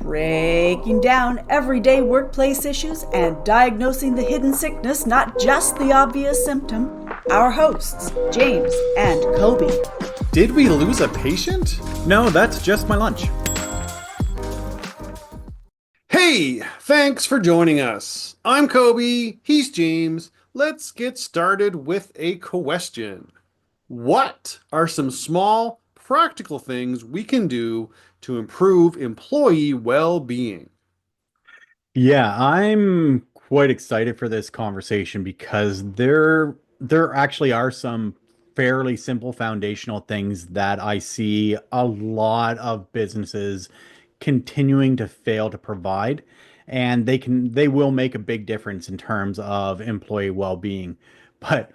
breaking down everyday workplace issues and diagnosing the hidden sickness, not just the obvious symptom. Our hosts, James and Kobe. Did we lose a patient? No, that's just my lunch. Hey, thanks for joining us. I'm Kobe, he's James. Let's get started with a question. What are some small, practical things we can do to improve employee well-being? Yeah, I'm quite excited for this conversation because there actually are some fairly simple foundational things that I see a lot of businesses continuing to fail to provide, and they will make a big difference in terms of employee well-being. But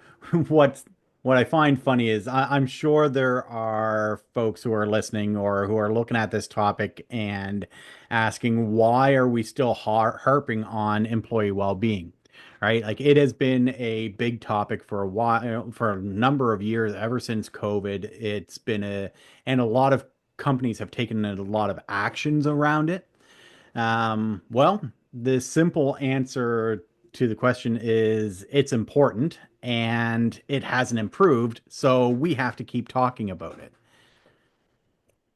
what's what I find funny is I'm sure there are folks who are listening or who are looking at this topic and asking, why are we still harping on employee well-being? Right? Like, it has been a big topic for a while, for a number of years, ever since COVID. And a lot of companies have taken a lot of actions around it. Well, the simple answer to the question is it's important and it hasn't improved, so we have to keep talking about it.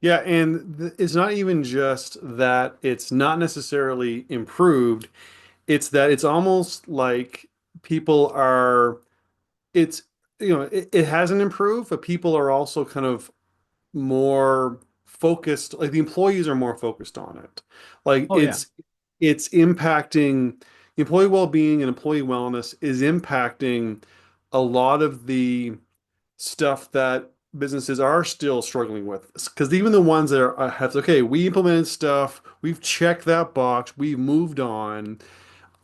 Yeah, and it's not even just that it's not necessarily improved, it's that it's almost like people are, it's, it hasn't improved, but people are also kind of more focused, like the employees are more focused on it. Like Oh yeah. it's impacting employee well-being, and employee wellness is impacting a lot of the stuff that businesses are still struggling with. Because even the ones that have, okay, we implemented stuff, we've checked that box, we've moved on.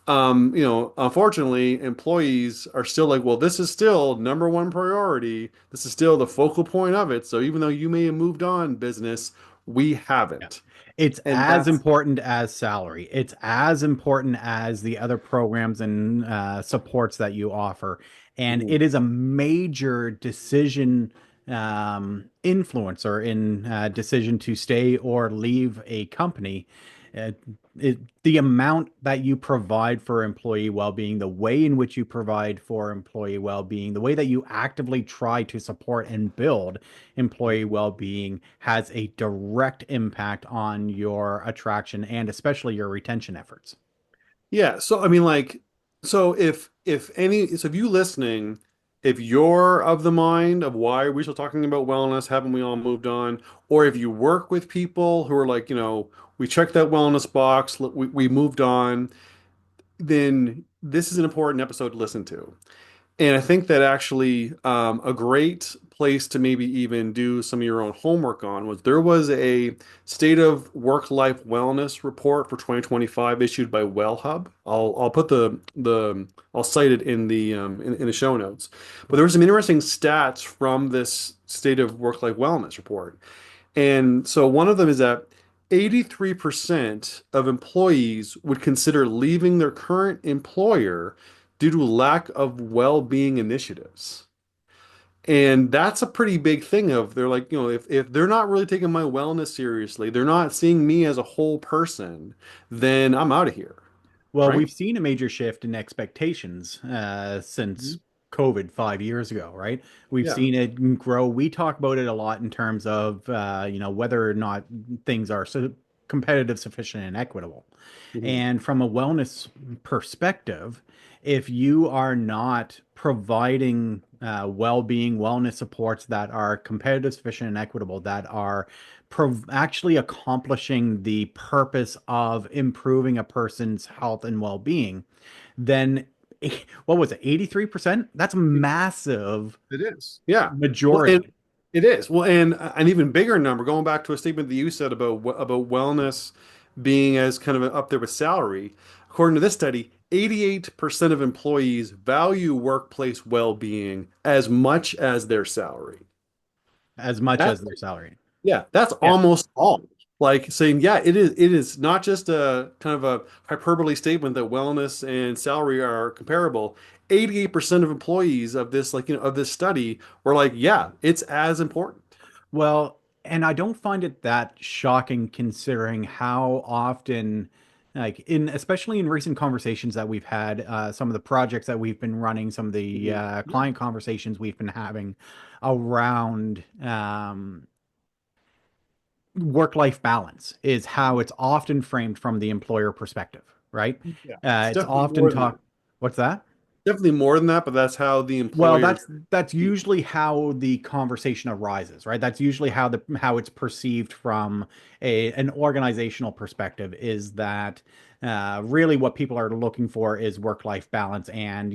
Unfortunately, employees are still like, well, this is still number one priority. This is still the focal point of it. So even though you may have moved on, business, we Yeah. haven't. It's And as that's important as salary. It's as important as the other programs and supports that you offer. And Mhm. it is a major decision influencer in decision to stay or leave a company. Uh, the amount that you provide for employee well-being, the way in which you provide for employee well-being, the way that you actively try to support and build employee well-being has a direct impact on your attraction and especially your retention efforts. Yeah, so I mean, like, so if you listening, if you're of the mind of why are we still talking about wellness, haven't we all moved on? Or if you work with people who are like, we checked that wellness box, we moved on, then this is an important episode to listen to. And I think that actually a great place to maybe even do some of your own homework on was there was a state of work-life wellness report for 2025 issued by WellHub. I'll put the I'll cite it in the in the show notes. But there were some interesting stats from this state of work-life wellness report. And so one of them is that 83% of employees would consider leaving their current employer due to lack of well-being initiatives. And that's a pretty big thing of they're like, if they're not really taking my wellness seriously, they're not seeing me as a whole person, then I'm out of here, Well, right? we've seen a major shift in expectations Mhm. since COVID 5 years ago, right? We've Yeah. seen it grow. We talk about it a lot in terms of, whether or not things are so competitive, sufficient, and equitable. Mhm. And from a wellness perspective, if you are not providing well-being, wellness supports that are competitive, sufficient, and equitable, that are actually accomplishing the purpose of improving a person's health and well-being, then what was it, 83%? That's a massive It is. Yeah. Well, and majority. it is. Well, and an even bigger number, going back to a statement that you said about about wellness being as kind of up there with salary. According to this study, 88% of employees value workplace well-being as much as their salary. As much That as their salary. Yeah, that's Yeah. almost all. Like saying, yeah, it is not just a kind of a hyperbole statement that wellness and salary are comparable. 88% of employees of this, like, of this study were like, yeah, it's as important. Well, And I don't find it that shocking considering how often, like in especially in recent conversations that we've had, some of the projects that we've been running, some of the Mhm. Yeah. client conversations we've been having around work-life balance is how it's often framed from the employer perspective, right? Yeah. It's It's definitely often more than talk. that. What's that? Definitely more than that, but that's how the Well, employer. that's usually how the conversation arises, right? That's usually how it's perceived from an organizational perspective is that really what people are looking for is work-life balance, and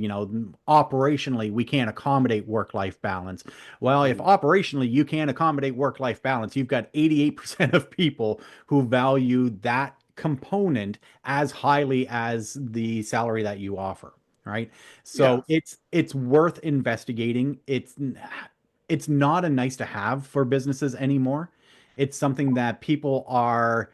operationally we can't accommodate work-life balance. Well, if Mhm. operationally you can't accommodate work-life balance, you've got 88% of people who value that component as highly as the salary that you offer, right? Yeah. So it's worth investigating. It's not a nice to have for businesses anymore. It's something that people are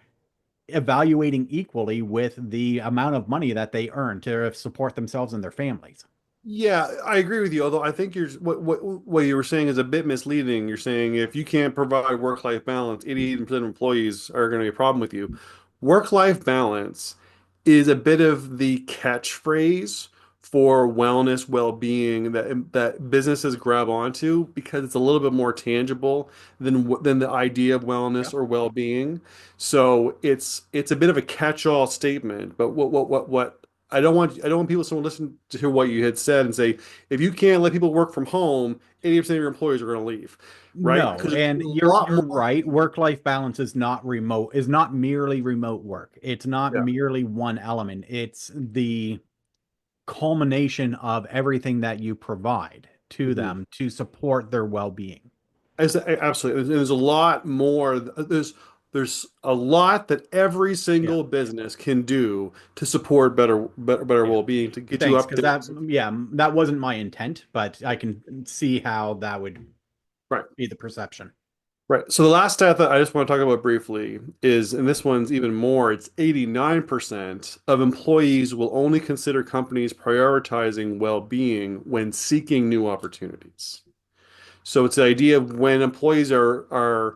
evaluating equally with the amount of money that they earn to support themselves and their families. Yeah, I agree with you. Although I think what you were saying is a bit misleading. You're saying if you can't provide work-life balance, 88% of employees are going to be a problem with you. Work-life balance is a bit of the catchphrase for wellness, well-being that businesses grab onto because it's a little bit more tangible than the idea of Yeah. wellness or well-being. So it's a bit of a catch-all statement. But what I don't want people to listen to what you had said and say, if you can't let people work from home, 80% of your employees are going to leave, right? No, Because there's and a you're lot you're more. right. Work-life balance is not merely remote work. It's not Yeah. merely one element. It's the culmination of everything that you provide to Mhm. them to support their well-being. Absolutely. There's a lot more. There's a lot that every Yeah. single business can do to support better Yeah. well-being, to get you Thanks, up because there. that wasn't my intent, but I can see how that would Right. be the perception. Right. So the last stat that I just want to talk about briefly is, and this one's even more, it's 89% of employees will only consider companies prioritizing well-being when seeking new opportunities. So it's the idea of when employees are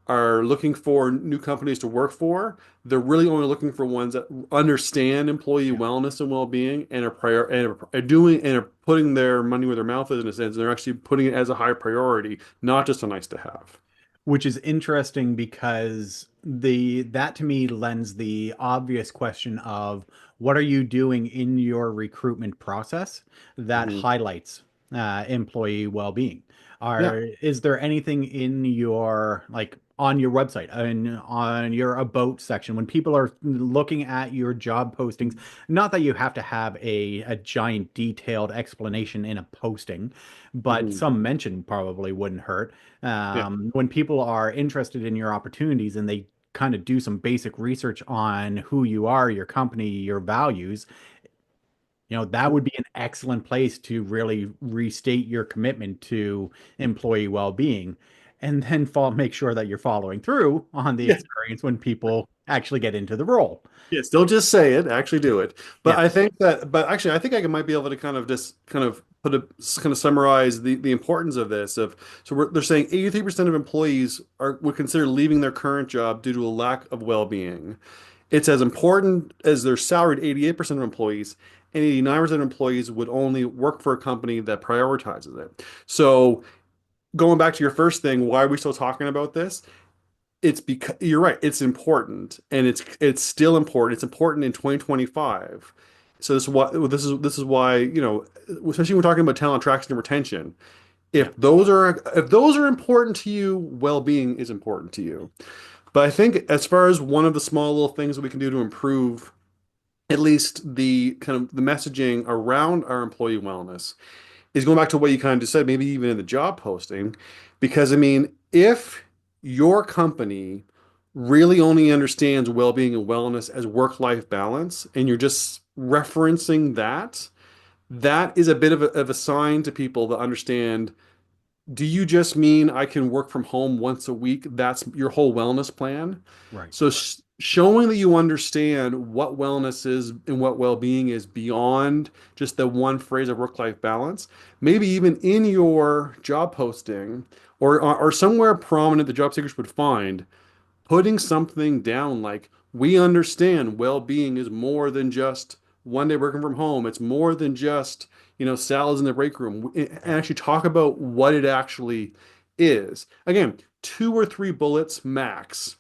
looking for new companies to work for, they're really only looking for ones that understand employee Yeah. wellness and well-being and are doing and are putting their money where their mouth is in a sense. And they're actually putting it as a high priority, not just a nice to have. Which is interesting because the that to me lends the obvious question of what are you doing in your recruitment process that Mhm. highlights employee well-being? Yeah. Is there anything in your like on your website and on your about section when people are looking at your job postings, not that you have to have a giant detailed explanation in a posting, but Mhm. some mention probably wouldn't hurt Yeah. when people are interested in your opportunities and they kind of do some basic research on who you are, your company, your values, that would be an excellent place to really restate your commitment to employee well-being and then make sure that you're following through on the Yeah. experience when people actually get into the role. Yes, don't just say it, actually do it. But Yeah. I think that, but actually, I think I might be able to kind of just kind of kind of summarize the importance of this. They're saying 83% of employees would consider leaving their current job due to a lack of well-being. It's as important as their salaried 88% of employees, and 89% of employees would only work for a company that prioritizes it. So going back to your first thing, why are we still talking about this? It's because you're right, it's important and it's still important. It's important in 2025. So this is why, especially when we're talking about talent attraction and retention. Yeah. If those are important to you, well-being is important to you. But I think as far as one of the small little things that we can do to improve at least the kind of the messaging around our employee wellness is going back to what you kind of just said, maybe even in the job posting, because I mean, if your company really only understands well-being and wellness as work-life balance, and you're just referencing that, that is a bit of a sign to people that understand, do you just mean I can work from home once a week? That's your whole wellness plan. Right. So showing that you understand what wellness is and what well-being is beyond just the one phrase of work-life balance, maybe even in your job posting or somewhere prominent the job seekers would find, putting something down like we understand well-being is more than just one day working from home. It's more than just, salads in the break room. And actually talk about what it actually is. Again, two or three bullets max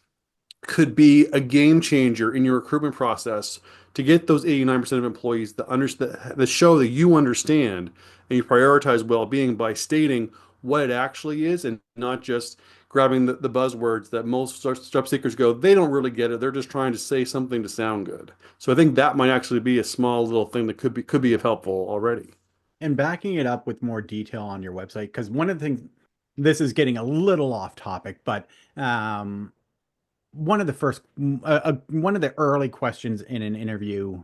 could be a game changer in your recruitment process to get those 89% of employees that understand that show that you understand and you prioritize well-being by stating what it actually is and not just grabbing the buzzwords that most job seekers go, they don't really get it. They're just trying to say something to sound good. So I think that might actually be a small little thing that could be of helpful already. And backing it up with more detail on your website, because one of the things, this is getting a little off topic, but one of the first, one of the early questions in an interview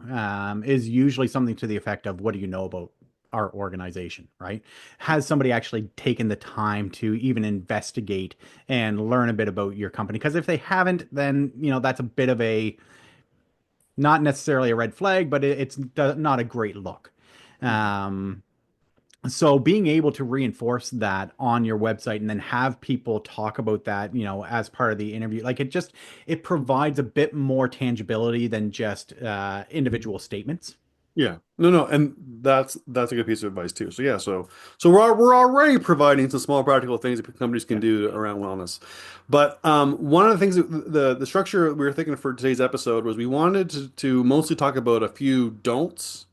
is usually something to the effect of, "What do you know about our organization?" Right? Has somebody actually taken the time to even investigate and learn a bit about your company? Because if they haven't, then that's a bit of a, not necessarily a red flag, but it's not a great look. Um, so being able to reinforce that on your website and then have people talk about that, as part of the interview, like it provides a bit more tangibility than just individual statements. Yeah. No, no, and that's a good piece of advice too. So yeah, so we're already providing some small practical things that companies can Yeah. do around wellness. But one of the things the structure we were thinking for today's episode was we wanted to mostly talk about a few don'ts,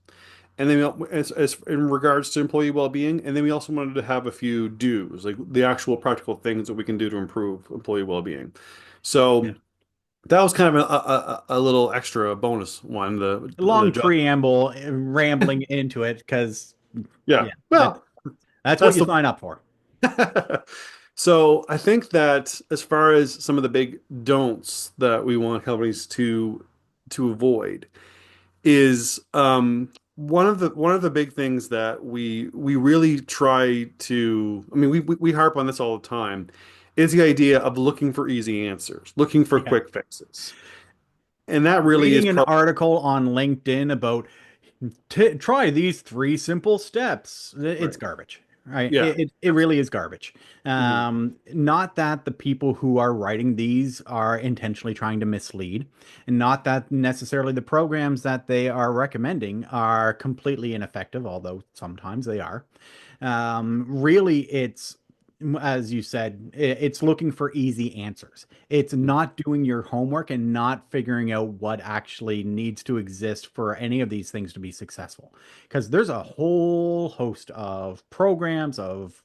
and then as in regards to employee well-being, and then we also wanted to have a few do's, like the actual practical things that we can do to improve employee well-being. Yeah. So that was kind of a little extra bonus one. The Long job. preamble, rambling into it, because Yeah. yeah, Well, that's what that's you the sign up for. So I think that as far as some of the big don'ts that we want companies to avoid is one of the big things that we really try to, I mean, we harp on this all the time, is the idea of looking for easy answers, looking for Yeah. quick fixes. And that really is Reading an probably article on LinkedIn about try these three simple steps. It's right. garbage, right? Yeah. It really is garbage. Mhm. Not that the people who are writing these are intentionally trying to mislead, and not that necessarily the programs that they are recommending are completely ineffective, although sometimes they are. Really, it's, as you said, it's looking for easy answers. It's not doing your homework and not figuring out what actually needs to exist for any of these things to be successful. Because there's a whole host of programs, of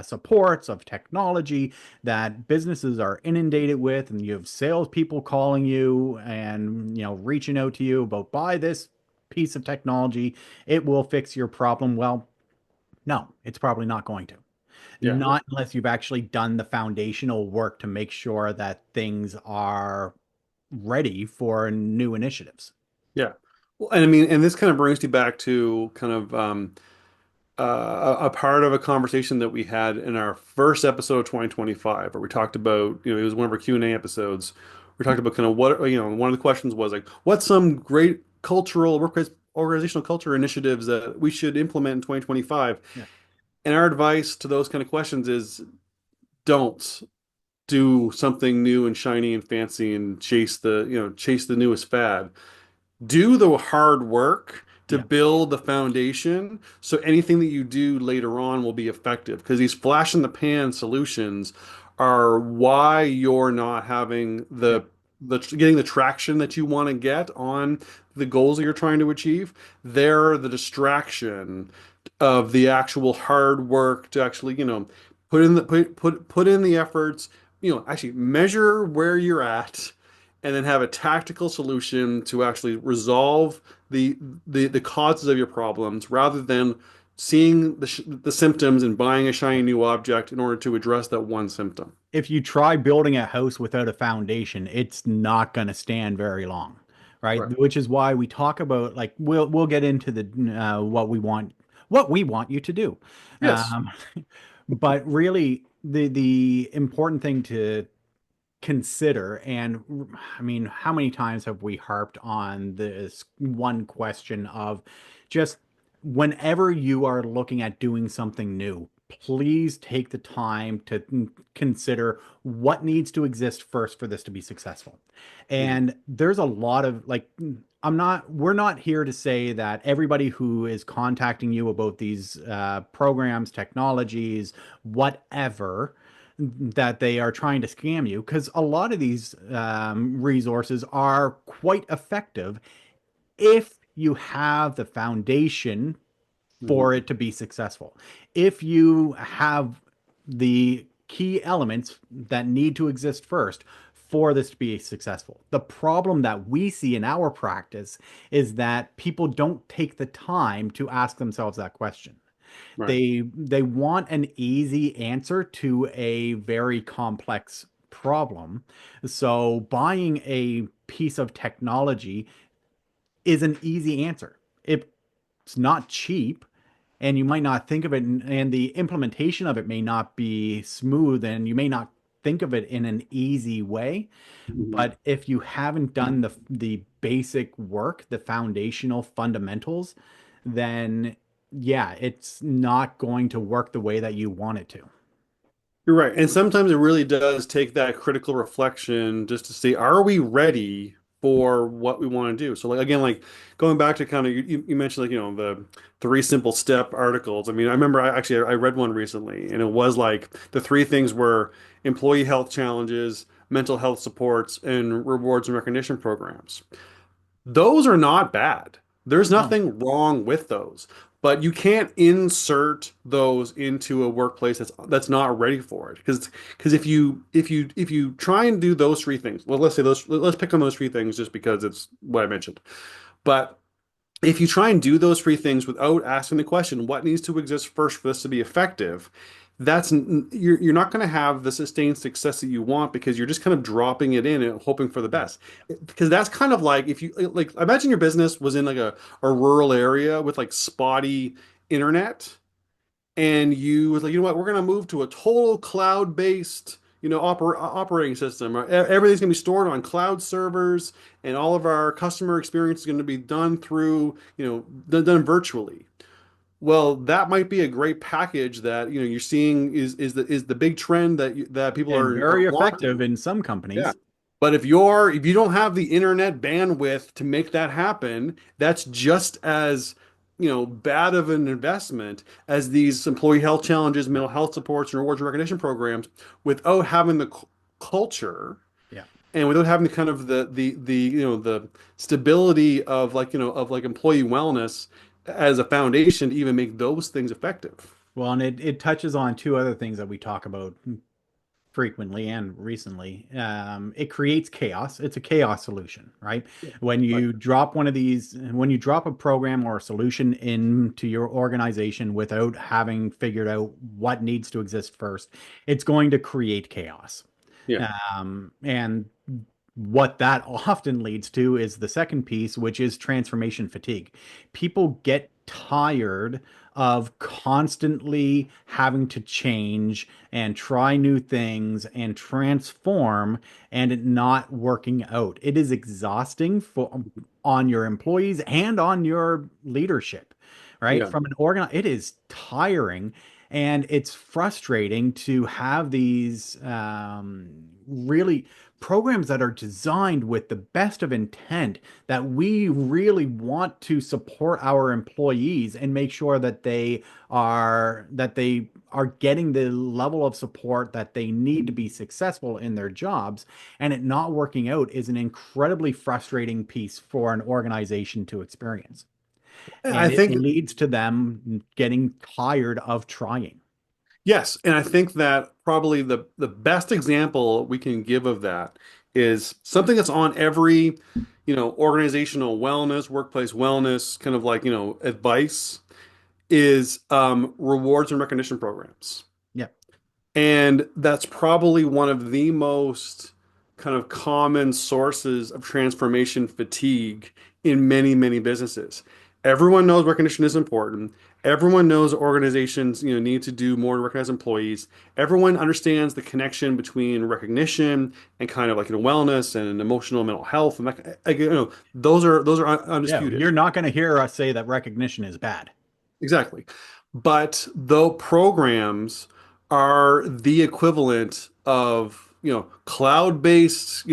supports, of technology that businesses are inundated with, and you have salespeople calling you and reaching out to you about, buy this piece of technology, it will fix your problem. Well, no, it's probably not going to. Yeah. Not unless you've actually done the foundational work to make sure that things are ready for new initiatives. Yeah. Well, and I mean, and this kind of brings you back to kind of a part of a conversation that we had in our first episode of 2025, where we talked about, it was one of our Q&A episodes. We talked about kind of what, one of the questions was like, what's some great cultural workplace organizational culture initiatives that we should implement in 2025? Yeah. And our advice to those kind of questions is don't do something new and shiny and fancy and chase the newest fad. Do the hard work to Yeah. build the foundation so anything that you do later on will be effective, because these flash in the pan solutions are why you're not having Yeah. the getting the traction that you want to get on the goals that you're trying to achieve. They're the distraction of the actual hard work to actually, put in the efforts, actually measure where you're at and then have a tactical solution to actually resolve the the causes of your problems rather than seeing the symptoms and buying a shiny new object in order to address that one symptom. If you try building a house without a foundation, it's not going to stand very long, right? Right. Which is why we talk about, like, we'll get into the what we want you to do. Yes. Um, but really, the important thing consider, and I mean, how many times have we harped on this one question of just whenever you are looking at doing something new, please take the time to consider what needs to exist first for this to be successful. Mhm. And there's a lot of like, we're not here to say that everybody who is contacting you about these programs, technologies, whatever, that they are trying to scam you, because a lot of these resources are quite effective if you have the foundation Mhm. for it to be successful. If you have the key elements that need to exist first for this to be successful. The problem that we see in our practice is that people don't take the time to ask themselves that question. Right. They want an easy answer to a very complex problem. So buying a piece of technology is an easy answer. It's not cheap, and you might not think of it, and the implementation of it may not be smooth, and you may not think of it in an easy way. Mhm. But if you haven't done the basic work, the foundational fundamentals, then yeah, it's not going to work the way that you want it to. You're right. And sometimes it really does take that critical reflection just to see, are we ready for what we want to do? So like again, like going back to kind of you mentioned like, the three simple step articles. I mean, I remember I read one recently and it was like the three things were employee health challenges, mental health supports, and rewards and recognition programs. Those are not bad. There's No. nothing wrong with those, but you can't insert those into a workplace that's not ready for it. Because if you try and do those three things, well, let's pick on those three things just because it's what I mentioned. But if you try and do those three things without asking the question, what needs to exist first for this to be effective, you're not going to have the sustained success that you want because you're just kind of dropping it in and hoping for the Yeah. best. Because that's kind of like if you like imagine your business was in like a rural area with like spotty internet and you was like, you know what, we're going to move to a total cloud-based, operating system. Everything's going to be stored on cloud servers, and all of our customer experience is going to be done through, done virtually. Well, that might be a great package that you're seeing is the big trend that people And are very effective wanting. in some Yeah. companies. But if you don't have the internet bandwidth to make that happen, that's just as, bad of an investment as these employee health challenges, mental health supports, and rewards and recognition programs without having the culture Yeah. and without having kind of the stability of like employee wellness as a foundation to even make those things effective. Well, and it touches on two other things that we talk about frequently and recently. It creates chaos. It's a chaos solution, right? Right. When you drop a program or a solution into your organization without having figured out what needs to exist first, it's going to create chaos. Yeah. And what that often leads to is the second piece, which is transformation fatigue. People get tired of constantly having to change and try new things and transform and it not working out. It is exhausting for on your employees and on your leadership, right? Yeah. From an organ, it is tiring and it's frustrating to have these really programs that are designed with the best of intent, that we really want to support our employees and make sure that they are getting the level of support that they need to be successful in their jobs, and it not working out is an incredibly frustrating piece for an organization to experience, I and it think leads to them getting tired of trying. yes, and I think that probably the best example we can give of that is something that's on every, organizational wellness, workplace wellness, kind of like, advice is rewards and recognition programs. Yeah. And that's probably one of the most kind of common sources of transformation fatigue in many, many businesses. Everyone knows recognition is important. Everyone knows organizations, need to do more to recognize employees. Everyone understands the connection between recognition and kind of like wellness and emotional and mental health, and that, those are Yeah, undisputed. you're not going to hear us say that recognition is bad. Exactly. But though programs are the equivalent of, cloud-based,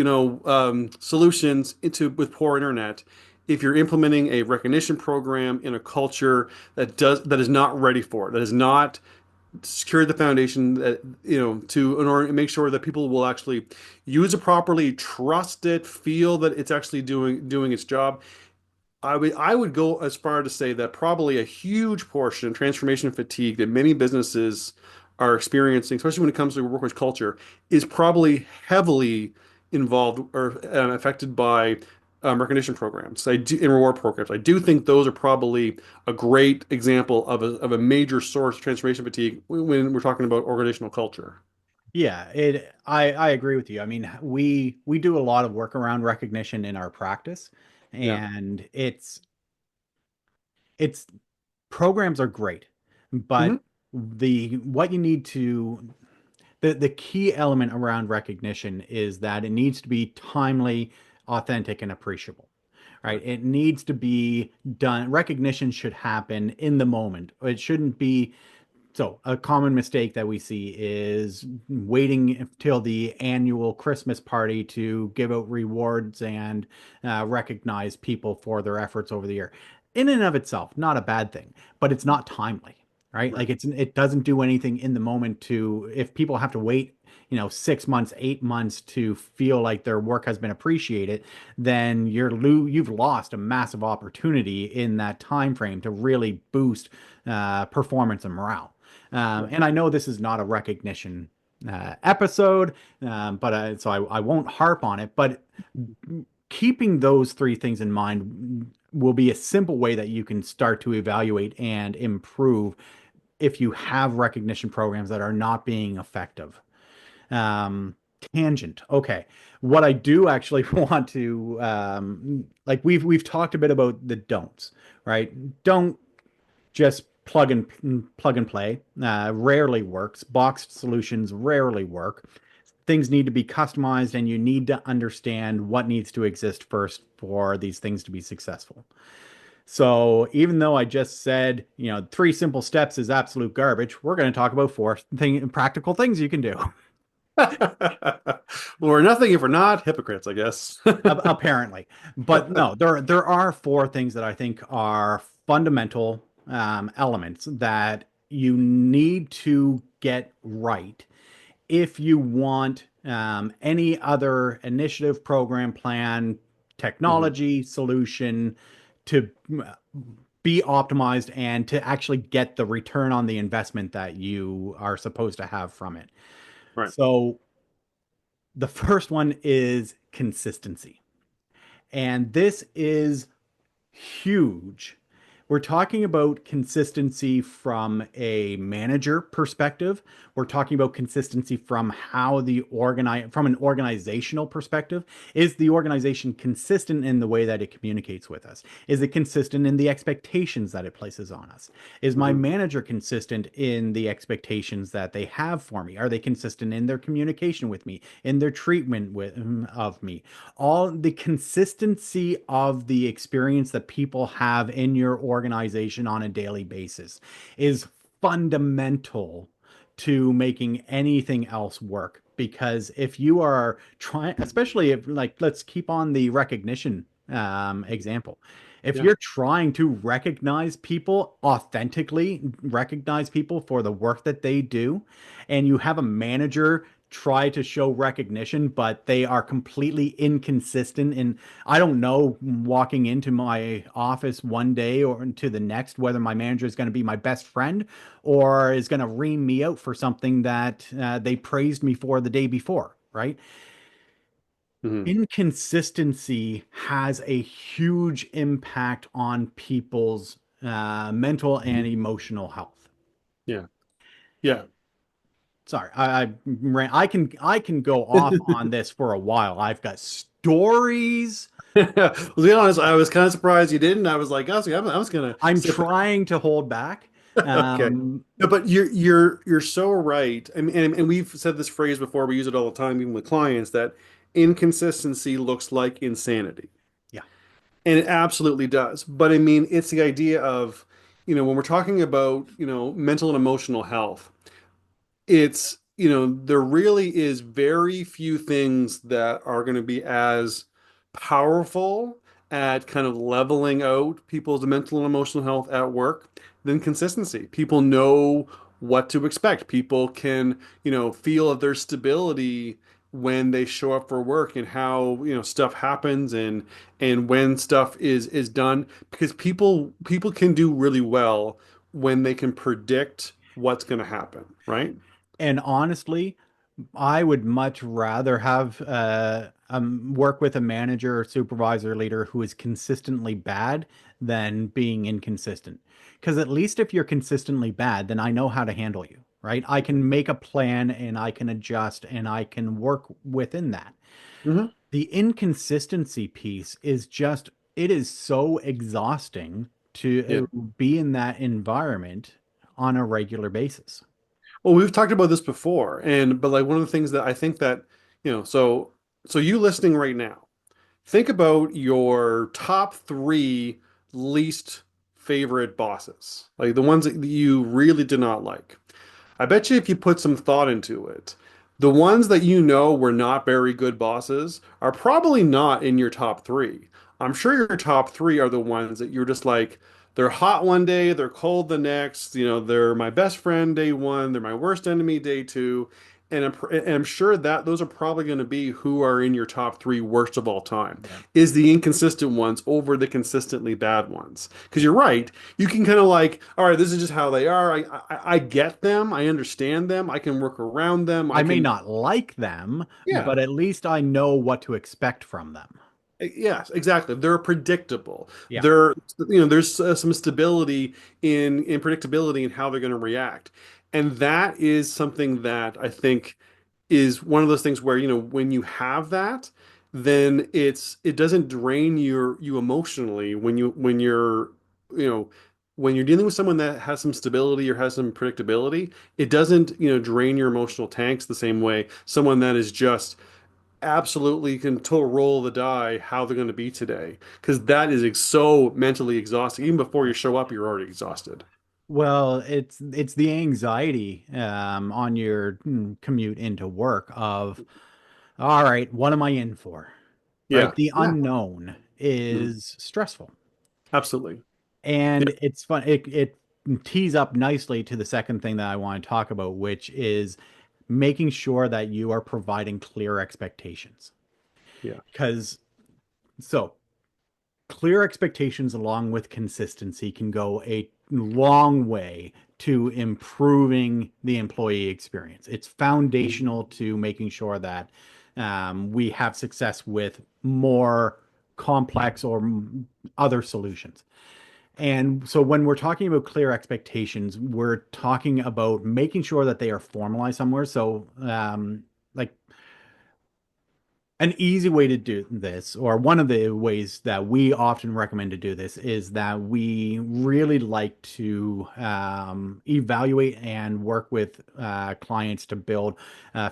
solutions into with poor internet, if you're implementing a recognition program in a culture that is not ready for it, that has not secured the foundation that, to in order to make sure that people will actually use it properly, trust it, feel that it's actually doing its job, I would go as far to say that probably a huge portion of transformation fatigue that many businesses are experiencing, especially when it comes to workplace culture, is probably heavily involved or affected by recognition programs. And reward programs. I do think those are probably a great example of a major source of transformation fatigue when we're talking about organizational culture. Yeah, I agree with you. I mean, we do a lot of work around recognition in our practice, Yeah. and it's programs are great, Hmm. but the what you need to the key element around recognition is that it needs to be timely, authentic, and appreciable. Right? Right. It needs to be done. Recognition should happen in the moment. It shouldn't be so a common mistake that we see is waiting until the annual Christmas party to give out rewards and recognize people for their efforts over the year. In and of itself, not a bad thing, but it's not timely, right? Right. Like it doesn't do anything in the moment to if people have to wait, 6 months, 8 months to feel like their work has been appreciated, then you've lost a massive opportunity in that time frame to really boost performance and morale. Right. And I know this is not a recognition episode, but so I won't harp on it. But keeping those three things in mind will be a simple way that you can start to evaluate and improve if you have recognition programs that are not being effective. Um, Tangent. Okay. What I do actually want to like we've talked a bit about the don'ts, right? Don't just plug and play. Rarely works. Boxed solutions rarely work. Things need to be customized, and you need to understand what needs to exist first for these things to be successful. So even though I just said, three simple steps is absolute garbage, we're going to talk about practical things you can do. Well, we're nothing if we're not hypocrites, I guess. Apparently. But no, there are four things that I think are fundamental elements that you need to get right if you want any other initiative, program, plan, Mhm. technology, solution to be optimized and to actually get the return on the investment that you are supposed to have from it. Right. So the first one is consistency. And this is huge. We're talking about consistency from a manager perspective. We're talking about consistency from from an organizational perspective. Is the organization consistent in the way that it communicates with us? Is it consistent in the expectations that it places on us? Is my Hmm. manager consistent in the expectations that they have for me? Are they consistent in their communication with me, in their treatment of me? All the consistency of the experience that people have in your organization on a daily basis is fundamental to making anything else work. Because if you are trying, especially if, like, let's keep on the recognition example. If Yeah. you're trying to recognize people authentically, recognize people for the work that they do, and you have a manager try to show recognition, but they are completely inconsistent. And I don't know, walking into my office one day or to the next, whether my manager is going to be my best friend or is going to ream me out for something that they praised me for the day before, right? Hmm. Inconsistency has a huge impact on people's mental and emotional health. Yeah. Yeah. sorry, I can go off on this for a while. I've got stories. To be honest, I was kind of surprised you didn't. I was like, oh, I was gonna I'm sit trying to hold back. back. Okay. No, but you're so right. And we've said this phrase before. We use it all the time, even with clients, that inconsistency looks like insanity. Yeah. And it absolutely does. But I mean, it's the idea of, when we're talking about, mental and emotional health, it's, there really is very few things that are going to be as powerful at kind of leveling out people's mental and emotional health at work than consistency. People know what to expect. People can, feel that there's stability when they show up for work and how, stuff happens and when stuff is done because people can do really well when they can predict what's going to happen, right? And honestly, I would much rather have work with a manager or supervisor leader who is consistently bad than being inconsistent. Because at least if you're consistently bad, then I know how to handle you, right? I can make a plan and I can adjust and I can work within that. Hmm. The inconsistency piece is just, it is so exhausting Yeah. to be in that environment on a regular basis. Well, we've talked about this before, but like one of the things that I think that, so you listening right now, think about your top three least favorite bosses, like the ones that you really do not like. I bet you if you put some thought into it, the ones that you know were not very good bosses are probably not in your top three. I'm sure your top three are the ones that you're just like, they're hot one day, they're cold the next, they're my best friend day one, they're my worst enemy day two. And I'm sure that those are probably going to be who are in your top three worst of all time, Yeah. is the inconsistent ones over the consistently bad ones. Because you're right, you can kind of like, all right, this is just how they are. I get them. I understand them. I can work around them. I I may can, not like them, yeah, but at least I know what to expect from them. yes, exactly. They're predictable. Yeah. There's some stability in predictability in how they're going to react. And that is something that I think is one of those things where, when you have that, then it doesn't drain you emotionally you know, when you're dealing with someone that has some stability or has some predictability, it doesn't, drain your emotional tanks the same way someone that is just absolutely can total roll the die how they're going to be today. Because that is so mentally exhausting. Even before you show up, you're already exhausted. Well, it's the anxiety on your commute into work of, all right, what am I in for? Right? Yeah. The Yeah. unknown Mhm. is stressful. Absolutely. And Yeah. it's fun. It tees up nicely to the second thing that I want to talk about, which is making sure that you are providing clear expectations. Yeah. Because so clear expectations along with consistency can go a long way to improving the employee experience. It's foundational to making sure that we have success with more complex or other solutions. And so when we're talking about clear expectations, we're talking about making sure that they are formalized somewhere. So, like an easy way to do this, or one of the ways that we often recommend to do this, is that we really like to evaluate and work with clients to build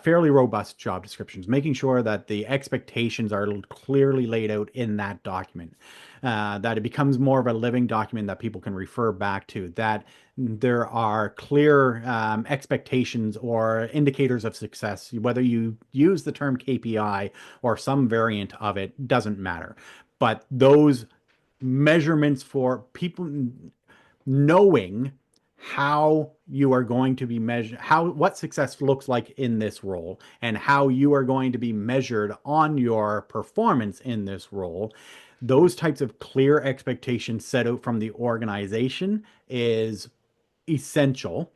fairly robust job descriptions, making sure that the expectations are clearly laid out in that document. That it becomes more of a living document that people can refer back to, that there are clear expectations or indicators of success, whether you use the term KPI or some variant of it, doesn't matter. But those measurements for people knowing how you are going to be measured, how what success looks like in this role, and how you are going to be measured on your performance in this role. Those types of clear expectations set out from the organization is essential,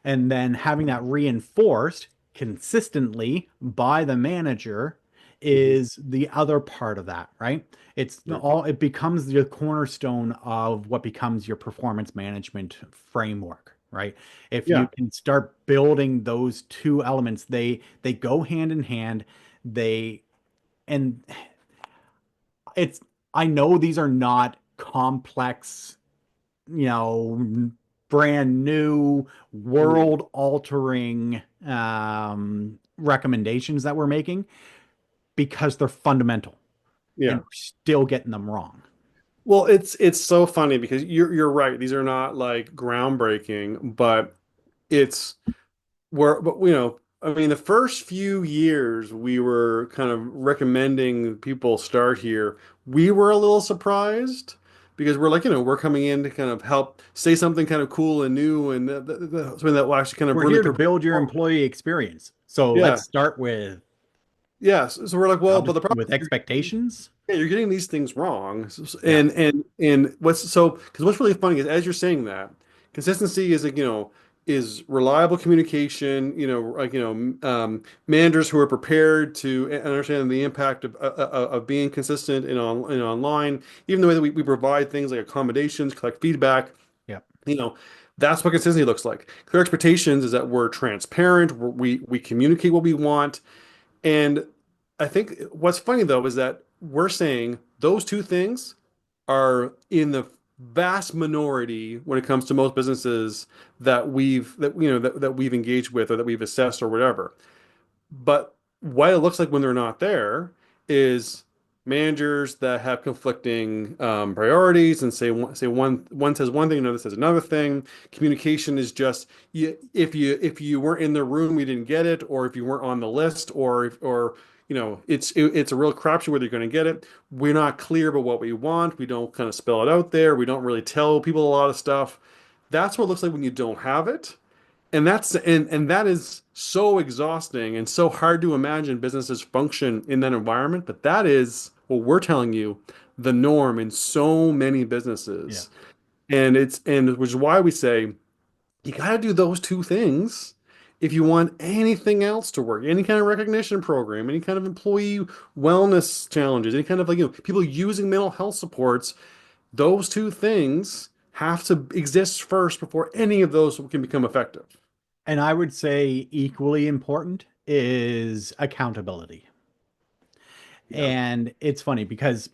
and then having that reinforced consistently by the manager Mhm. is the other part of that, right? It's Right. all, it becomes the cornerstone of what becomes your performance management framework. right? If you Yeah. can start building those two elements, they go hand in hand. They and it's I know these are not complex, you know, brand new Mhm. world altering recommendations that we're making because they're fundamental and Yeah. we're still getting them wrong. Well, it's so funny because you're right. These are not like groundbreaking, but it's but I mean, the first few years we were kind of recommending people start here. We were a little surprised because we're like, we're coming in to kind of help say something kind of cool and new and something that will actually kind of We're really here to prepare. build your employee experience. So let's Yeah. start with Yes. So we're like, well, but the problem with is expectations. yeah, you're getting these things wrong. Yeah. And because what's really funny is as you're saying that, consistency is like, is reliable communication, like, managers who are prepared to understand the impact of being consistent in online, even the way that we provide things like accommodations, collect feedback, Yeah. you know, that's what consistency looks like. Clear expectations is that we're transparent, we communicate what we want, and I think what's funny though is that we're saying those two things are in the vast minority when it comes to most businesses that we've engaged with or that we've assessed or whatever. But what it looks like when they're not there is managers that have conflicting priorities and say one says one thing, another says another thing. Communication is just if you weren't in the room, we didn't get it, or if you weren't on the list, or it's a real crapshoot whether you're going to get it. We're not clear about what we want. We don't kind of spell it out there. We don't really tell people a lot of stuff. That's what it looks like when you don't have it. And that is so exhausting and so hard to imagine businesses function in that environment. But that is what we're telling you, the norm in so many Yeah. businesses. And which is why we say you got to do those two things if you want anything else to work, any kind of recognition program, any kind of employee wellness challenges, any kind of people using mental health supports. Those two things have to exist first before any of those can become effective. And I would say equally important is accountability. Yeah. And it's funny because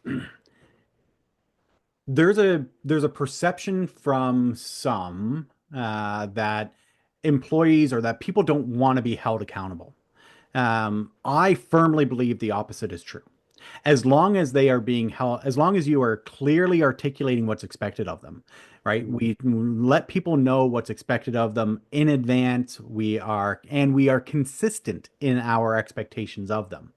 there's a perception from some that employees or that people don't want to be held accountable. I firmly believe the opposite is true. As long as they are being held, as long as you are clearly articulating what's expected of them, right? Mhm. We let people know what's expected of them in advance. We are consistent in our expectations of them.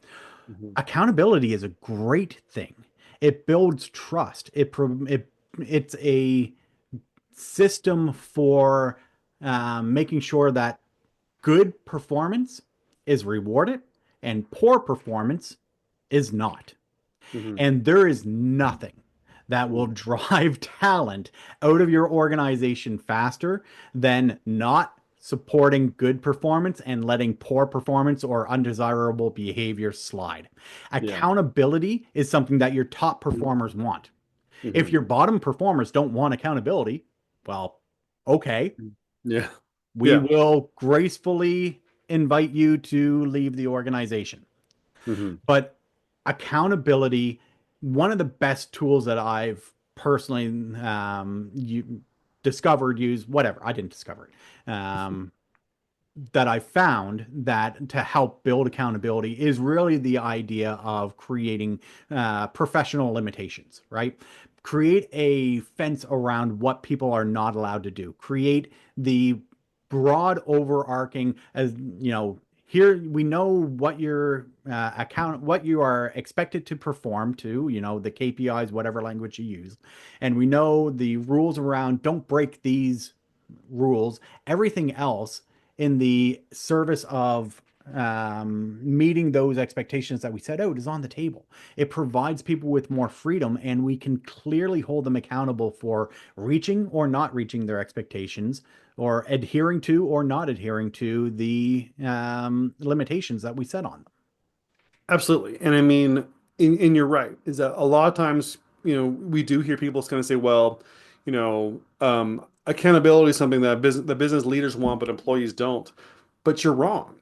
Mhm. Accountability is a great thing. It builds trust. It's a system for making sure that good performance is rewarded and poor performance is not. Mhm. And there is nothing that will Mhm. drive talent out of your organization faster than not supporting good performance and letting poor performance or undesirable behavior slide. Yeah. Accountability is something that your top performers want. If Mhm. your bottom performers don't want accountability, well, okay, Yeah. we Yeah. will gracefully invite you to leave the organization. Mhm. But accountability, one of the best tools that I've personally discovered, used, whatever, I didn't discover it, that I found that to help build accountability is really the idea of creating professional limitations, right? Create a fence around what people are not allowed to do. Create the broad overarching, as you know, here we know what what you are expected to perform to, the KPIs, whatever language you use, and we know the rules around don't break these rules. Everything else in the service of meeting those expectations that we set out is on the table. It provides people with more freedom, and we can clearly hold them accountable for reaching or not reaching their expectations, or adhering to or not adhering to the limitations that we set on them. Absolutely. And I mean, and you're right, is that a lot of times, we do hear people kind of say, well, accountability is something that business leaders want, but employees don't. But you're wrong.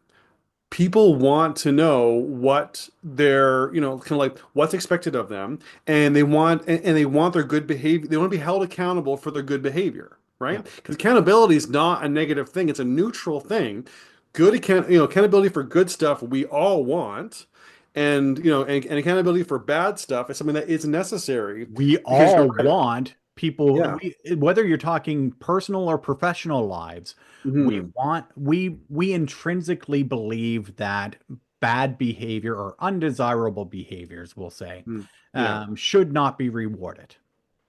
People want to know what they're, kind of like what's expected of them, and they want their good behavior. They want to be held accountable for their good behavior, Yeah. right? Because accountability is not a negative thing; it's a neutral thing. Accountability for good stuff we all want, and and accountability for bad stuff is something that is necessary We because you're all right. want people, Yeah. whether you're talking personal or professional lives, Hmm. we intrinsically believe that bad behavior or undesirable behaviors, we'll say, Yeah. should not be rewarded,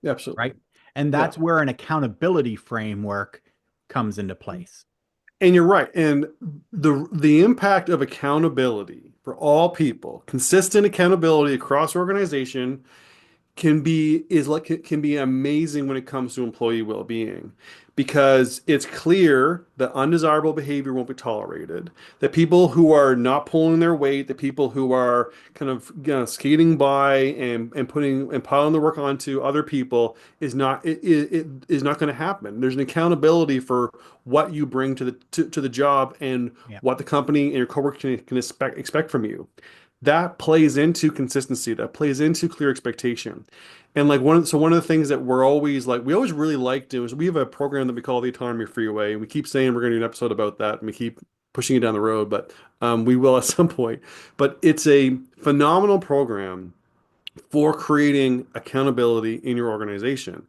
right? Absolutely. And Yeah. that's where an accountability framework comes into place. And you're right. And the impact of accountability for all people, consistent accountability across organization can be amazing when it comes to employee well-being because it's clear that undesirable behavior won't be tolerated. That people who are not pulling their weight, the people who are kind of skating by and putting and piling the work onto other people it is not going to happen. There's an accountability for what you bring to the job and Yeah. what the company and your coworkers can expect from you. That plays into consistency, that plays into clear expectation. And like one of the things that we always really like doing is we have a program that we call the Autonomy Freeway, and we keep saying we're going to do an episode about that, and we keep pushing it down the road, but we will at some point. But it's a phenomenal program for creating accountability in your organization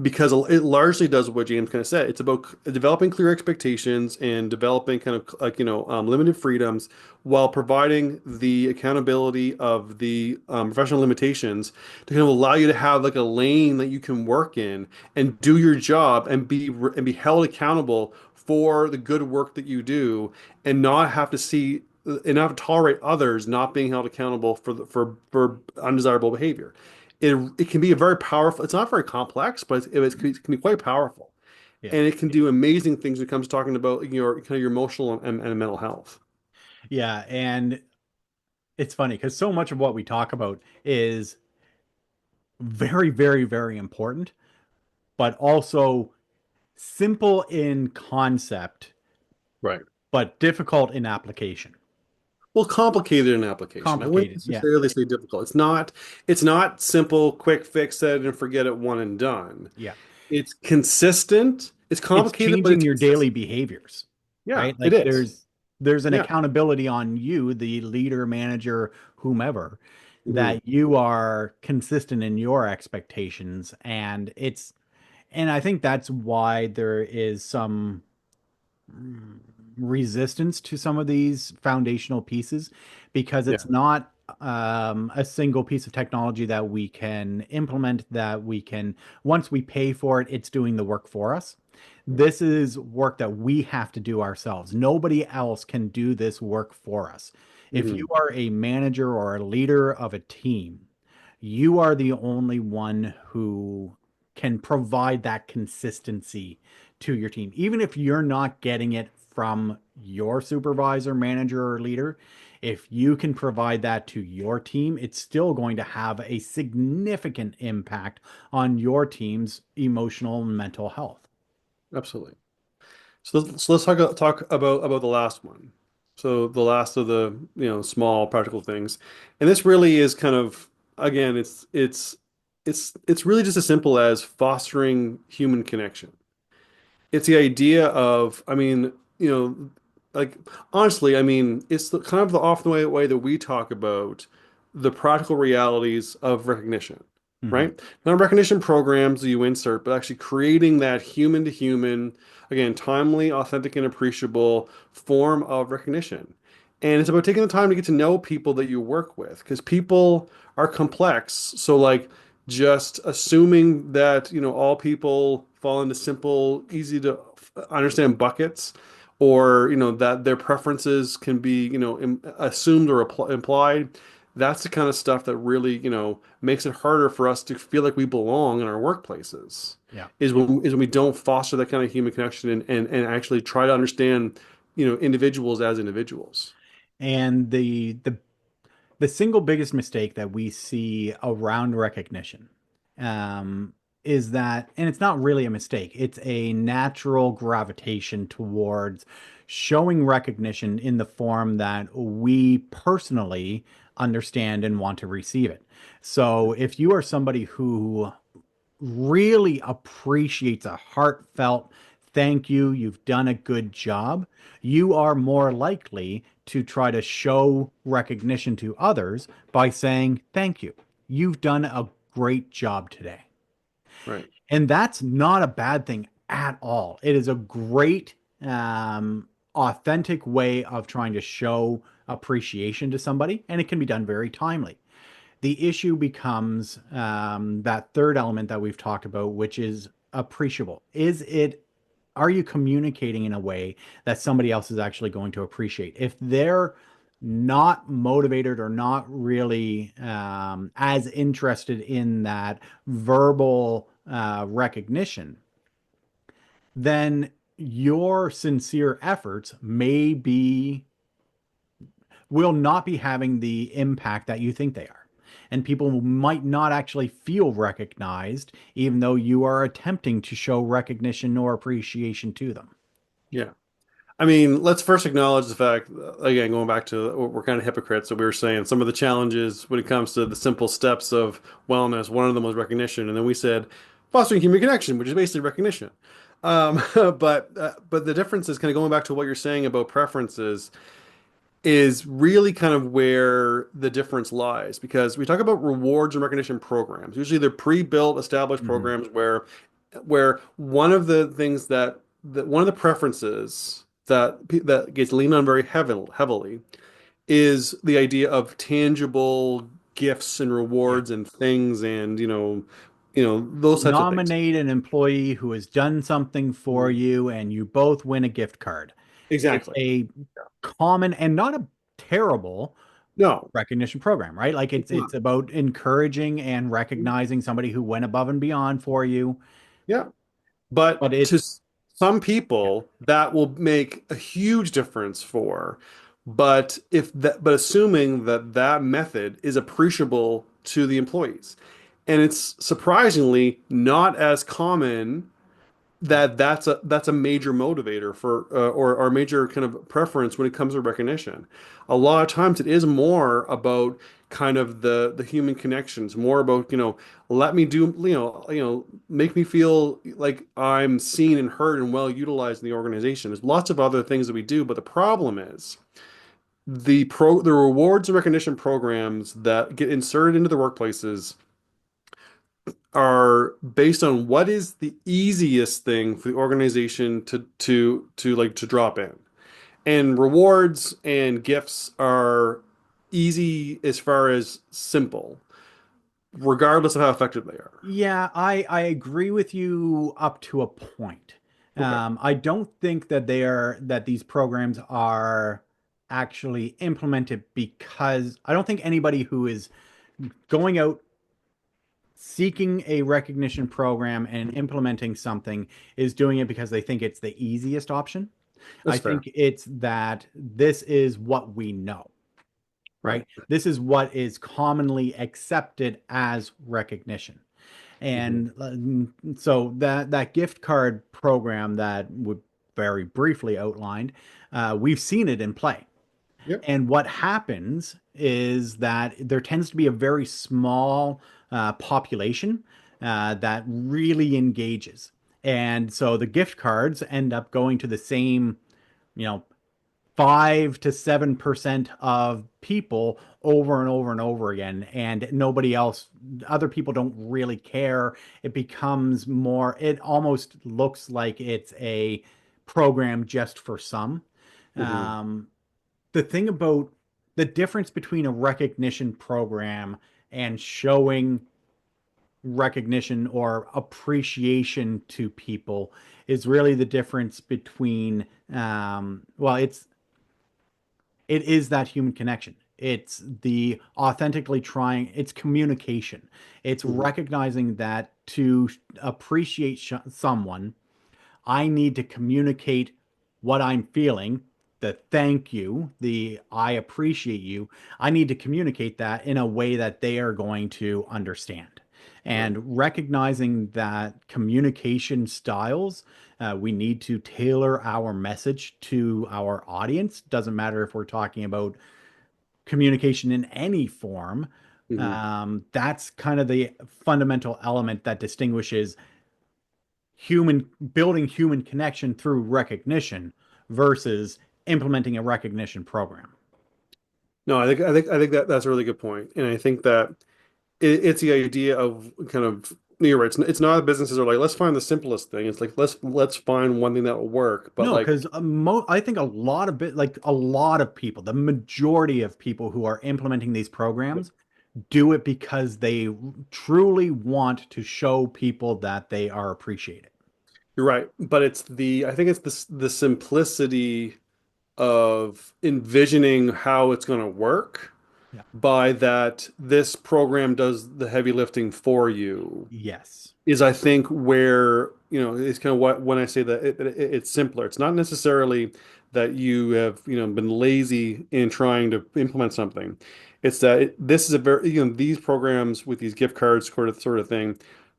because it largely does what James kind of said. It's about developing clear expectations and developing kind of like, limited freedoms while providing the accountability of the professional limitations to kind of allow you to have like a lane that you can work in and do your job and be held accountable for the good work that you do and not have to see and not have to tolerate others not being held accountable for undesirable behavior. It can be a very powerful. It's not very complex, but it can be quite powerful, Yeah. and it can do amazing things when it comes to talking about your kind of your emotional and mental health. Yeah. And it's funny because so much of what we talk about is very, very, very important, but also simple in concept, Right. but difficult in application. Well, complicated in application. I wouldn't Complicated. Yeah. necessarily say difficult. It's not simple, quick fix it and forget it, one and done. Yeah. It's consistent. It's It's complicated, but changing it's your daily consistent. behaviors, Yeah, right? it Like is. there's an Yeah. accountability on you, the leader, manager, whomever, Mhm. that you are consistent in your expectations. And I think that's why there is some resistance to some of these foundational pieces because Yeah. it's not a single piece of technology that we can implement that we can, once we pay for it, it's doing the work for us. This is work that we have to do ourselves. Nobody else can do this work for us. If you Mhm. are a manager or a leader of a team, you are the only one who can provide that consistency to your team. Even if you're not getting it from your supervisor, manager, or leader, if you can provide that to your team, it's still going to have a significant impact on your team's emotional and mental health. Absolutely. So let's talk about the last one. So the last of the small practical things, and this really is kind of again it's really just as simple as fostering human connection. It's the idea of, I mean, like honestly, I mean, it's kind of the often way that we talk about the practical realities of recognition, Mhm. right? Not recognition programs that you insert, but actually creating that human to human, again, timely, authentic, and appreciable form of recognition. And it's about taking the time to get to know people that you work with, because people are complex. So like just assuming that all people fall into simple easy to understand buckets or that their preferences can be assumed or implied, that's the kind of stuff that really makes it harder for us to feel like we belong in our workplaces Yeah. is when we don't foster that kind of human connection and actually try to understand individuals as individuals. And the single biggest mistake that we see around recognition, um, is that, and it's not really a mistake, it's a natural gravitation towards showing recognition in the form that we personally understand and want to receive it. So if you are somebody who really appreciates a heartfelt thank you, you've done a good job, you are more likely to try to show recognition to others by saying thank you. You've done a great job today. Right. And that's not a bad thing at all. It is a great, authentic way of trying to show appreciation to somebody, and it can be done very timely. The issue becomes that third element that we've talked about, which is appreciable. Are you communicating in a way that somebody else is actually going to appreciate? If they're not motivated or not really as interested in that verbal recognition, then your sincere efforts will not be having the impact that you think they are. And people might not actually feel recognized, even though you are attempting to show recognition or appreciation to them. Yeah. I mean, let's first acknowledge the fact, again, going back to we're kind of hypocrites. So we were saying some of the challenges when it comes to the simple steps of wellness. One of them was recognition, and then we said fostering human connection, which is basically recognition. But the difference is kind of going back to what you're saying about preferences is really kind of where the difference lies because we talk about rewards and recognition programs. Usually they're pre-built, established Mhm. programs where one of the things that one of the preferences that gets leaned on very heavily is the idea of tangible gifts and Yeah. rewards and things and those types of things. Nominate an employee who has done something for you, and you both win a gift card. It's Exactly. a common and not a terrible No, recognition program, right? Like it's not. it's about encouraging and recognizing somebody who went above and beyond for you. Yeah. But But to it's some yeah. people, that will make a huge difference for. But assuming that that method is appreciable to the employees, and it's surprisingly not as common that's a major motivator for or a major kind of preference when it comes to recognition. A lot of times it is more about kind of the human connections, more about let me do make me feel like I'm seen and heard and well utilized in the organization. There's lots of other things that we do, but the problem is the rewards and recognition programs that get inserted into the workplaces are based on what is the easiest thing for the organization to drop in. And rewards and gifts are easy as far as simple, regardless of how effective they are. Yeah, I agree with you up to a point. Okay. I don't think that these programs are actually implemented because I don't think anybody who is going out seeking a recognition program and implementing something is doing it because they think it's the easiest option. I That's fair. think it's that this is what we know, Right. right? This is what is commonly accepted as recognition. Hmm. And so that gift card program that we very briefly outlined, we've seen it in play. Yep. And what happens is that there tends to be a very small population that really engages. And so the gift cards end up going to the same, you know, 5 to 7% of people over and over and over again. And nobody else, other people don't really care. It becomes more, it almost looks like it's a program just for some. Hmm. Um, the thing about the difference between a recognition program and showing recognition or appreciation to people is really the difference between well, it is that human connection. It's the authentically trying, it's communication. It's Hmm. recognizing that to appreciate someone, I need to communicate what I'm feeling, the thank you, the I appreciate you. I need to communicate that in a way that they are going to understand. Right. And recognizing that communication styles, we need to tailor our message to our audience. Doesn't matter if we're talking about communication in any form. Hmm. That's kind of the fundamental element that distinguishes human building human connection through recognition versus implementing a recognition program. No, I think that that's a really good point, and I think that it's the idea of kind of you're right. It's not that businesses are like, let's find the simplest thing. It's like let's find one thing that will work. But No, like, because I think a lot of people, the majority of people who are implementing these programs do it because they truly want to show people that they are appreciated. you're right. But I think it's the simplicity of envisioning how it's going to work Yeah. by that this program does the heavy lifting for you Yes. is I think where, it's kind of what when I say that it's simpler. It's not necessarily that you have, been lazy in trying to implement something. It's that this is a very, these programs with these gift cards sort of thing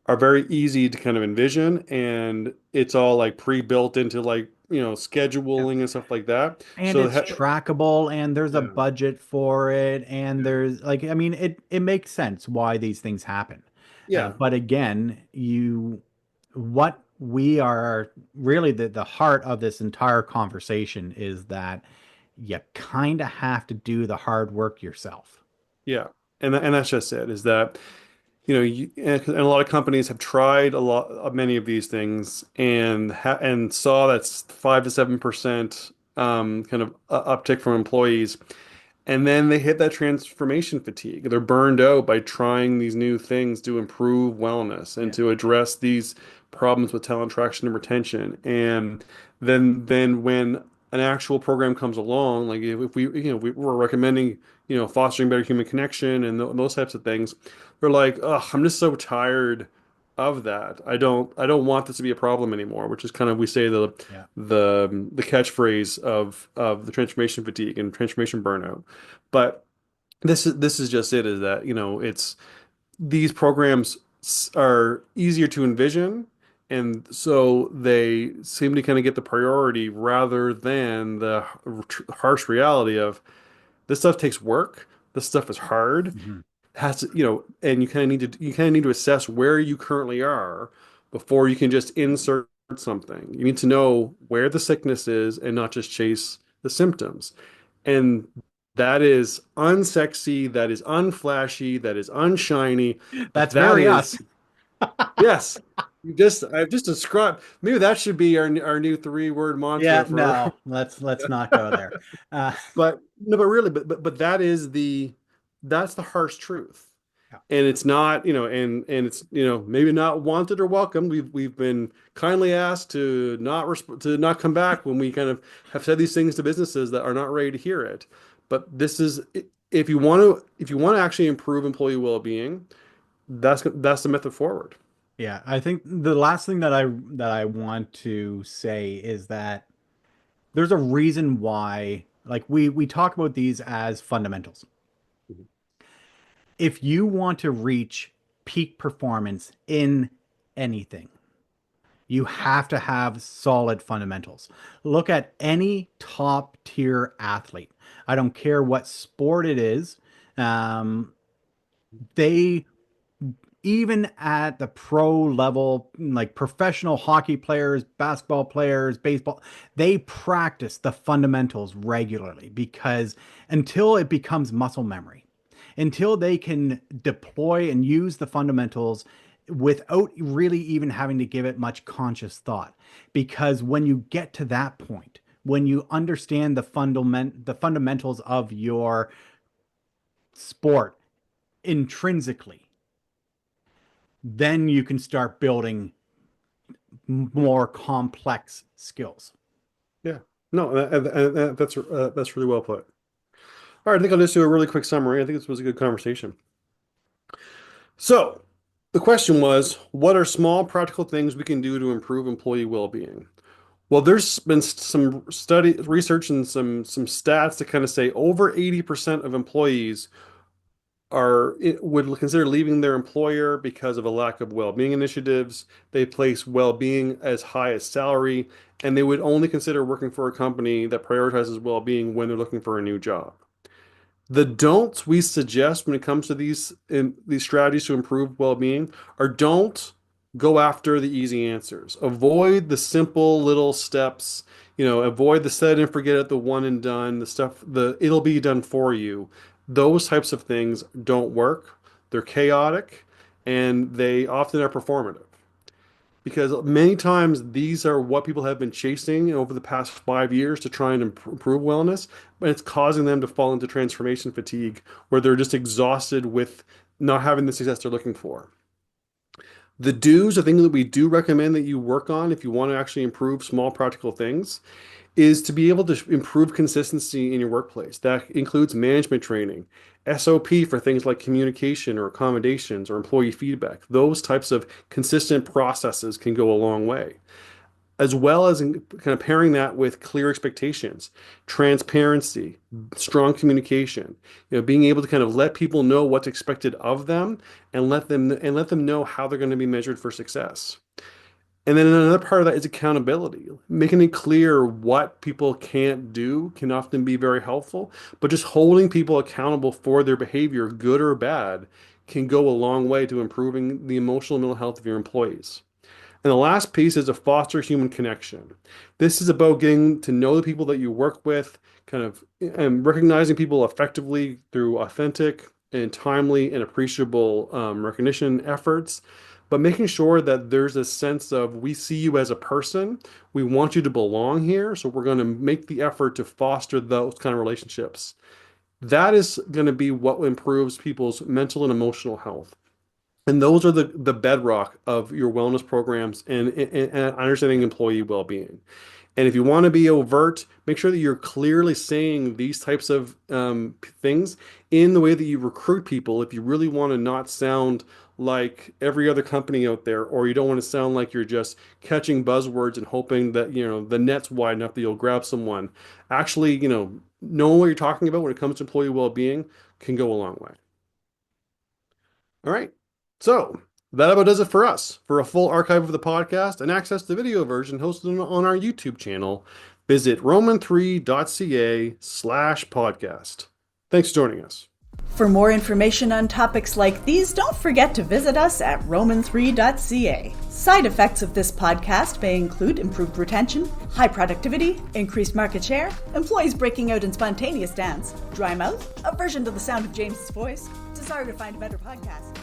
are very easy to kind of envision, and it's all like pre-built into like, scheduling and stuff like that. And So it's trackable and there's a yeah, budget for it and yeah, there's like I mean it makes sense why these things happen. yeah, But again, you what we are really the heart of this entire conversation is that you kind of have to do the hard work yourself. yeah. And that's just it, is that and a lot of companies have tried a lot of many of these things and saw that's 5 to 7% kind of uptick from employees, and then they hit that transformation fatigue. They're burned out by trying these new things to improve wellness and Yeah. to address these problems with talent attraction and retention. And then when an actual program comes along, like if we, we're recommending, fostering better human connection and those types of things, they're like, oh, I'm just so tired of that. I don't want this to be a problem anymore, which is kind of we say Yeah. the catchphrase of the transformation fatigue and transformation burnout. But this is just it, is that, it's these programs are easier to envision, and so they seem to kind of get the priority rather than the harsh reality of this stuff takes work. This stuff is hard. Mhm. Has to, and you kind of need to assess where you currently are before you can just insert something. You need to know where the sickness is and not just chase the symptoms. And that is unsexy, that is unflashy, that is unshiny, but That's that very is, us. yes. I've just described, maybe that should be our new 3-word Yeah, mantra for, no, let's not go there. Uh, but no, but really, but that's the harsh truth. yeah. And it's not, and it's, maybe not wanted or welcomed. We've been kindly asked to not come back when we kind of have said these things to businesses that are not ready to hear it. But this is, if you want to actually improve employee well-being, that's the method forward. Yeah, I think the last thing that I want to say is that there's a reason why like we talk about these as fundamentals. Mhm. If you want to reach peak performance in anything, you have to have solid fundamentals. Look at any top tier athlete. I don't care what sport it is. Um, they even at the pro level, like professional hockey players, basketball players, baseball, they practice the fundamentals regularly because until it becomes muscle memory, until they can deploy and use the fundamentals without really even having to give it much conscious thought. Because when you get to that point, when you understand the fundamentals of your sport intrinsically, then you can start building more complex skills. Yeah. No, that's really well put. All right, I think I'll just do a really quick summary. I think this was a good conversation. So, the question was, what are small practical things we can do to improve employee well-being? Well, there's been some study research and some stats to kind of say over 80% of employees would consider leaving their employer because of a lack of well-being initiatives. They place well-being as high as salary, and they would only consider working for a company that prioritizes well-being when they're looking for a new job. The don'ts we suggest when it comes to these strategies to improve well-being are don't go after the easy answers. Avoid the simple little steps. Avoid the set and forget it, the one and done, the stuff, the it'll be done for you. Those types of things don't work. They're chaotic and they often are performative. Because many times these are what people have been chasing over the past 5 years to try and improve wellness, but it's causing them to fall into transformation fatigue where they're just exhausted with not having the success they're looking for. The do's, the things that we do recommend that you work on if you want to actually improve small practical things, is to be able to improve consistency in your workplace. That includes management training, SOP for things like communication or accommodations or employee feedback. Those types of consistent processes can go a long way, as well as kind of pairing that with clear expectations, transparency, strong communication, being able to kind of let people know what's expected of them and let them know how they're going to be measured for success. And then another part of that is accountability. Making it clear what people can't do can often be very helpful, but just holding people accountable for their behavior, good or bad, can go a long way to improving the emotional and mental health of your employees. And the last piece is to foster human connection. This is about getting to know the people that you work with, and recognizing people effectively through authentic and timely and appreciable recognition efforts, but making sure that there's a sense of we see you as a person, we want you to belong here, so we're going to make the effort to foster those kind of relationships. That is going to be what improves people's mental and emotional health. And those are the bedrock of your wellness programs and understanding employee well-being. And if you want to be overt, make sure that you're clearly saying these types of things in the way that you recruit people. If you really want to not sound like every other company out there, or you don't want to sound like you're just catching buzzwords and hoping that, the net's wide enough that you'll grab someone. Actually, knowing what you're talking about when it comes to employee well-being can go a long way. All right. So that about does it for us. For a full archive of the podcast and access to the video version hosted on our YouTube channel, visit roman3.ca/podcast. Thanks for joining us. For more information on topics like these, don't forget to visit us at roman3.ca. Side effects of this podcast may include improved retention, high productivity, increased market share, employees breaking out in spontaneous dance, dry mouth, aversion to the sound of James's voice, desire to find a better podcast.